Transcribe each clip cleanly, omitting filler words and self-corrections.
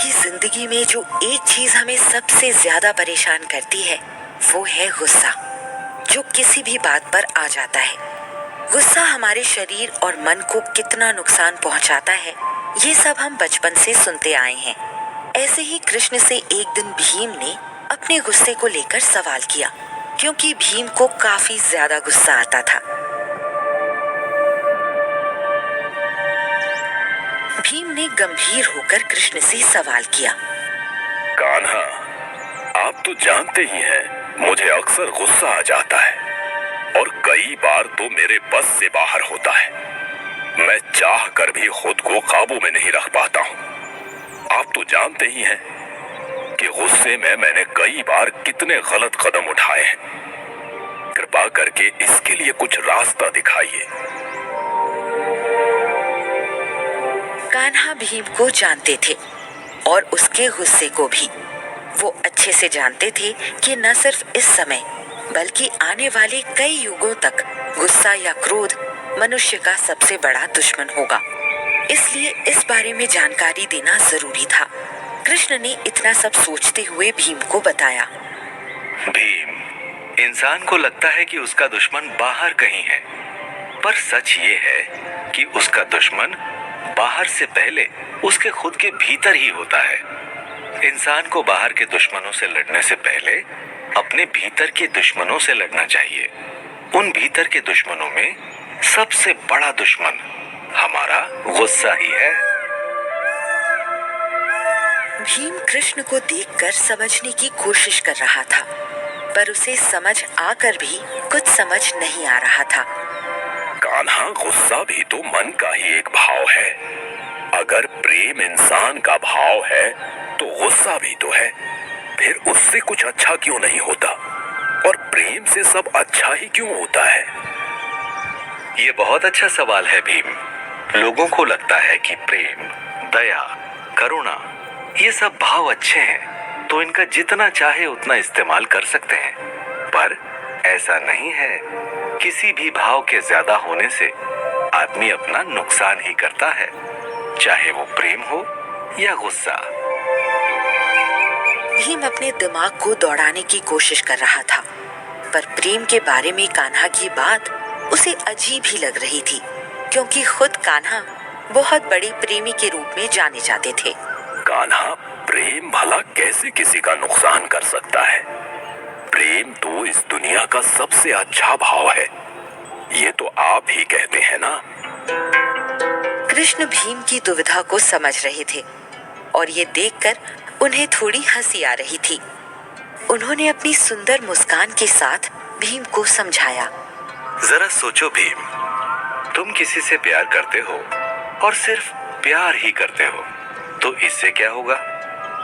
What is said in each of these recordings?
कि जिंदगी में जो एक चीज हमें सबसे ज्यादा परेशान करती है वो है गुस्सा, जो किसी भी बात पर आ जाता है। गुस्सा हमारे शरीर और मन को कितना नुकसान पहुंचाता है ये सब हम बचपन से सुनते आए हैं। ऐसे ही कृष्ण से एक दिन भीम ने अपने गुस्से को लेकर सवाल किया, क्योंकि भीम को काफी ज्यादा गुस्सा आता था। भीम ने गंभीर होकर कृष्ण से सवाल किया, कान्हा, आप तो जानते ही हैं मुझे अक्सर गुस्सा आ जाता है और कई बार तो मेरे बस से बाहर होता है। मैं चाह कर भी खुद को काबू में नहीं रख पाता हूँ। आप तो जानते ही हैं कि गुस्से में मैंने कई बार कितने गलत कदम उठाए हैं। कृपा करके इसके लिए कुछ रास्ता दिखाइए। कान्हा भीम को जानते थे और उसके गुस्से को भी। वो अच्छे से जानते थे कि न सिर्फ इस समय बल्कि आने वाले कई युगों तक गुस्सा या क्रोध मनुष्य का सबसे बड़ा दुश्मन होगा। इसलिए इस बारे में जानकारी देना जरूरी था। कृष्ण ने इतना सब सोचते हुए भीम को बताया, भीम, इंसान को लगता है कि उसका दुश्मन बाहर कहीं है, पर सच ये है कि उसका दुश्मन बाहर से पहले उसके खुद के भीतर ही होता है। इंसान को बाहर के दुश्मनों से लड़ने से पहले अपने भीतर के दुश्मनों से लड़ना चाहिए। उन भीतर के दुश्मनों में सबसे बड़ा दुश्मन हमारा गुस्सा ही है। भीम कृष्ण को देखकर समझने की कोशिश कर रहा था, पर उसे समझ आकर भी कुछ समझ नहीं आ रहा था। कान्हा, गुस्सा भी तो मन का ही एक भाव है। अगर प्रेम इंसान का भाव है तो गुस्सा भी तो है। फिर उससे कुछ अच्छा क्यों नहीं होता? और प्रेम से सब अच्छा ही क्यों होता है? ये बहुत अच्छा सवाल है भीम। लोगों को लगता है कि प्रेम, दया, करुणा ये सब भाव अच्छे हैं तो इनका जितना चाहे उतना इस्तेमाल कर सकते हैं, पर ऐसा नहीं है। किसी भी भाव के ज्यादा होने से आदमी अपना नुकसान ही करता है, चाहे वो प्रेम हो या गुस्सा। भीम अपने दिमाग को दौड़ाने की कोशिश कर रहा था, पर प्रेम के बारे में कान्हा की बात उसे अजीब ही लग रही थी, क्योंकि खुद कान्हा बहुत बड़े प्रेमी के रूप में जाने जाते थे। कान्हा, प्रेम भला कैसे किसी का नुकसान कर सकता है? प्रेम तो इस दुनिया का सबसे अच्छा भाव है। ये तो आप ही कहते हैं ना। कृष्ण भीम की दुविधा को समझ रहे थे और ये देखकर उन्हें थोड़ी हंसी आ रही थी। उन्होंने अपनी सुंदर मुस्कान के साथ भीम को समझाया, जरा सोचो भीम, तुम किसी से प्यार करते हो और सिर्फ प्यार ही करते हो, तो इससे क्या होगा?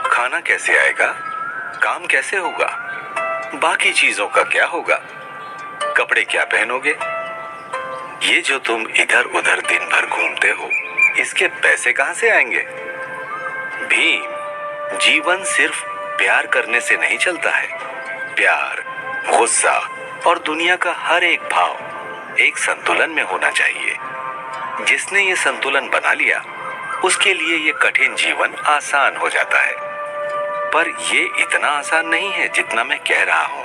खाना कैसे आएगा? काम कैसे होगा? बाकी चीजों का क्या होगा? कपड़े क्या पहनोगे? ये जो तुम इधर उधर दिन भर घूमते हो, इसके पैसे कहां से आएंगे? भीम, जीवन सिर्फ प्यार करने से नहीं चलता है। प्यार, गुस्सा और दुनिया का हर एक भाव एक संतुलन में होना चाहिए। जिसने ये संतुलन बना लिया उसके लिए ये कठिन जीवन आसान हो जाता है। पर ये इतना आसान नहीं है जितना मैं कह रहा हूँ।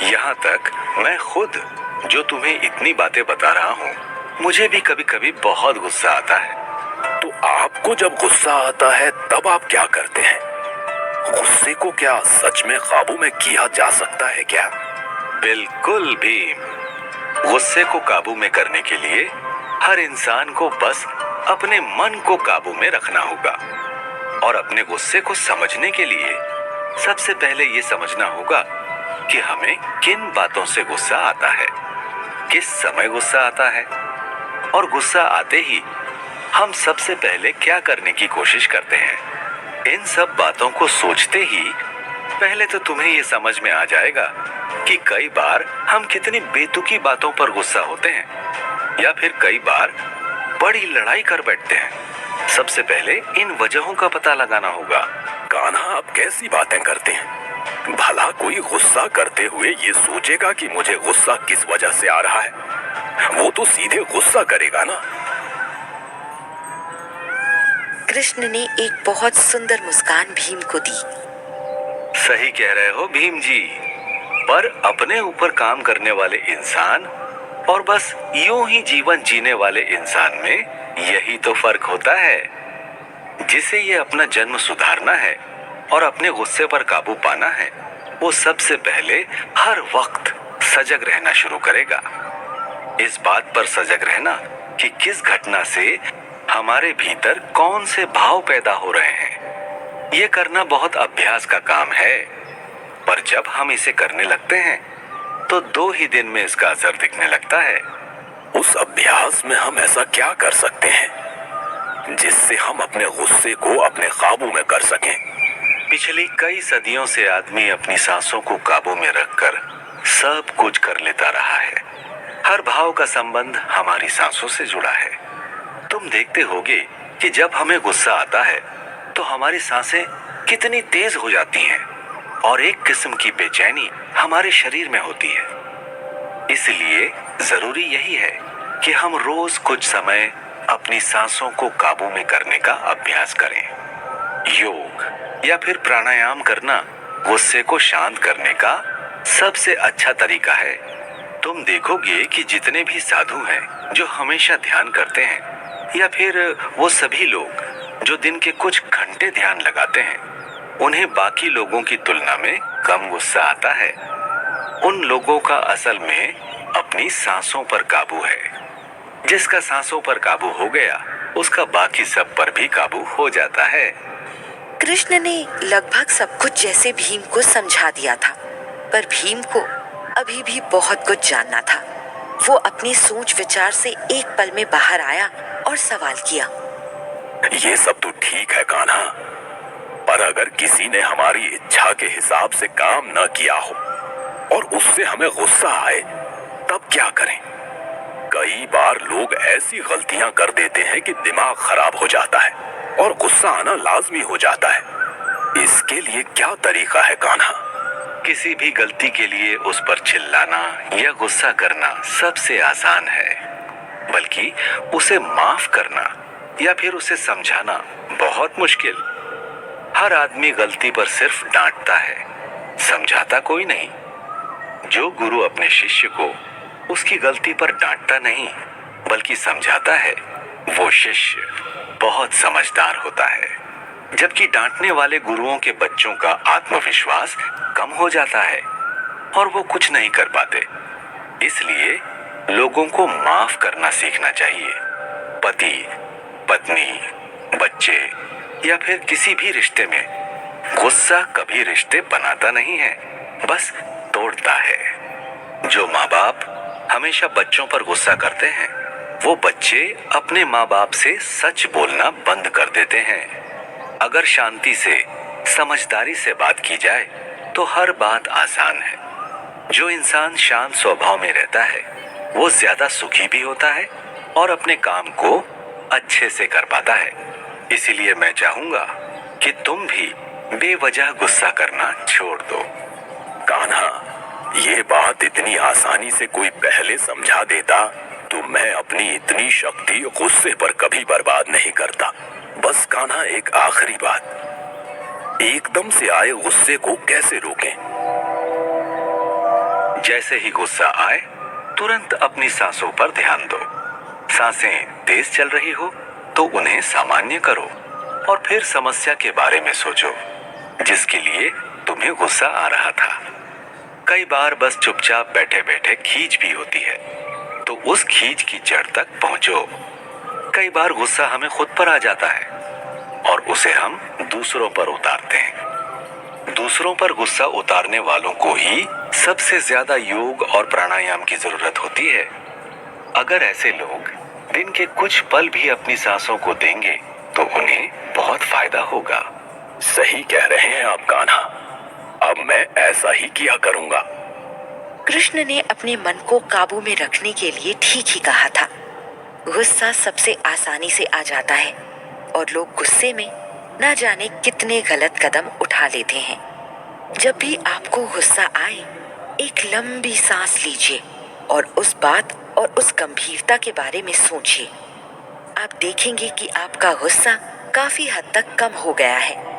यहाँ तक मैं खुद जो तुम्हें इतनी बातें बता रहा हूँ, मुझे भी कभी कभी बहुत गुस्सा आता है। तो आपको जब गुस्सा आता है तब आप क्या करते हैं? गुस्से को क्या सच में काबू में किया जा सकता है क्या? बिल्कुल भीम, गुस्से को काबू में करने के लिए हर इंसान को बस अपने मन को काबू में रखना होगा। और अपने गुस्से को समझने के लिए सबसे पहले ये समझना होगा कि हमें किन बातों से गुस्सा आता है, किस समय गुस्सा आता है, और गुस्सा आते ही हम सबसे पहले क्या करने की कोशिश करते हैं। इन सब बातों को सोचते ही पहले तो तुम्हें ये समझ में आ जाएगा कि कई बार हम कितनी बेतुकी बातों पर गुस्सा होते हैं, या फिर कई बार बड़ी लड़ाई कर बैठते हैं। सबसे पहले इन वजहों का पता लगाना होगा। कान्हा, आप कैसी बातें करते हैं? भला कोई गुस्सा करते हुए ये सोचेगा कि मुझे गुस्सा किस वजह से आ रहा है? वो तो सीधे गुस्सा करेगा ना। कृष्ण ने एक बहुत सुंदर मुस्कान भीम को दी। सही कह रहे हो भीम जी, पर अपने ऊपर काम करने वाले इंसान और बस यूं ही जीवन जीने वाले इंसान में यही तो फर्क होता है। जिसे ये अपना जन्म सुधारना है और अपने गुस्से पर काबू पाना है, वो सबसे पहले हर वक्त सजग रहना शुरू करेगा। इस बात पर सजग रहना कि किस घटना से हमारे भीतर कौन से भाव पैदा हो रहे हैं। ये करना बहुत अभ्यास का काम है, पर जब हम इसे करने लगते हैं तो 2 ही दिन में इसका असर दिखने लगता है। उस अभ्यास में हम ऐसा क्या कर सकते हैं जिससे हम अपने गुस्से को अपने काबू में कर सकें? पिछली कई सदियों से आदमी अपनी सांसों को काबू में रखकर सब कुछ कर लेता रहा है। हर भाव का संबंध हमारी सांसों से जुड़ा है। तुम देखते होगे कि जब हमें गुस्सा आता है तो हमारी सांसें कितनी तेज हो जाती हैं और एक किस्म की बेचैनी हमारे शरीर में होती है। इसलिए जरूरी यही है कि हम रोज कुछ समय अपनी सांसों को काबू में करने का अभ्यास करें। योग या फिर प्राणायाम करना गुस्से को शांत करने का सबसे अच्छा तरीका है। तुम देखोगे कि जितने भी साधु हैं जो हमेशा ध्यान करते हैं, या फिर वो सभी लोग जो दिन के कुछ घंटे ध्यान लगाते हैं, उन्हें बाकी लोगों की तुलना में कम गुस्सा आता है। उन लोगों का असल में अपनी सांसों पर काबू है। जिसका सांसों पर काबू हो गया, उसका बाकी सब पर भी काबू हो जाता है। कृष्ण ने लगभग सब कुछ जैसे भीम को समझा दिया था, पर भीम को अभी भी बहुत कुछ जानना था। वो अपनी सोच विचार से एक पल में बाहर आया और सवाल किया। ये सब तो ठीक है कान्हा, पर अगर किसी ने हमारी इच्छा के हिसाब से काम न किया हो और उससे हमें गुस्सा आए, तब क्या करें? कई बार लोग ऐसी गलतियां कर देते हैं कि दिमाग खराब हो जाता है और गुस्सा आना लाजमी हो जाता है। इसके लिए क्या तरीका है कान्हा? किसी भी गलती के लिए उस पर चिल्लाना या गुस्सा करना सबसे आसान है, बल्कि उसे माफ करना या फिर उसे समझाना बहुत मुश्किल। हर आदमी गलती पर सिर्फ डांटता है, समझाता कोई नहीं। जो गुरु अपने शिष्य को उसकी गलती पर डांटता नहीं बल्कि समझाता है, वो शिष्य बहुत समझदार होता है। जबकि डांटने वाले गुरुओं के बच्चों का आत्मविश्वास कम हो जाता है और वो कुछ नहीं कर पाते। इसलिए लोगों को माफ करना सीखना चाहिए। पति, पत्नी, बच्चे या फिर किसी भी रिश्ते में गुस्सा कभी रिश्ते बनाता नहीं है, बस तोड़ता है। जो माँ बाप हमेशा बच्चों पर गुस्सा करते हैं, वो बच्चे अपने माँ बाप से सच बोलना बंद कर देते हैं। अगर शांति से, समझदारी से बात की जाए तो हर बात आसान है। जो इंसान शांत स्वभाव में रहता है, वो ज्यादा सुखी भी होता है और अपने काम को अच्छे से कर पाता है। इसीलिए मैं चाहूंगा कि तुम भी बेवजह गुस्सा करना छोड़ दो। कान्हा, ये बात इतनी आसानी से कोई पहले समझा देता तो मैं अपनी इतनी शक्ति गुस्से पर कभी बर्बाद नहीं करता। बस कान्हा, एक आखिरी बात, एकदम से आए गुस्से को कैसे रोकें? जैसे ही गुस्सा आए, तुरंत अपनी सांसों पर ध्यान दो। सांसें तेज चल रही हो तो उन्हें सामान्य करो और फिर समस्या के बारे में सोचो जिसके लिए तुम्हें गुस्सा आ रहा था। कई बार बस चुपचाप बैठे बैठे खींच भी होती है, तो उस खींच की जड़ तक पहुंचो। कई बार गुस्सा हमें खुद पर आ जाता है और उसे हम दूसरों पर उतारते हैं। दूसरों पर गुस्सा उतारने वालों को ही सबसे ज्यादा योग और प्राणायाम की जरूरत होती है। अगर ऐसे लोग दिन के कुछ पल भी अपनी सांसों को देंगे तो उन्हें बहुत फायदा होगा। सही कह रहे हैं आप कान्हा, अब मैं ऐसा ही किया करूंगा। कृष्ण ने अपने मन को काबू में रखने के लिए ठीक ही कहा था। गुस्सा सबसे आसानी से आ जाता है और लोग गुस्से में न जाने कितने गलत कदम उठा लेते हैं। जब भी आपको गुस्सा आए, एक लंबी सांस लीजिए और उस बात और उस गंभीरता के बारे में सोचिए। आप देखेंगे कि आपका गुस्सा काफी हद तक कम हो गया है।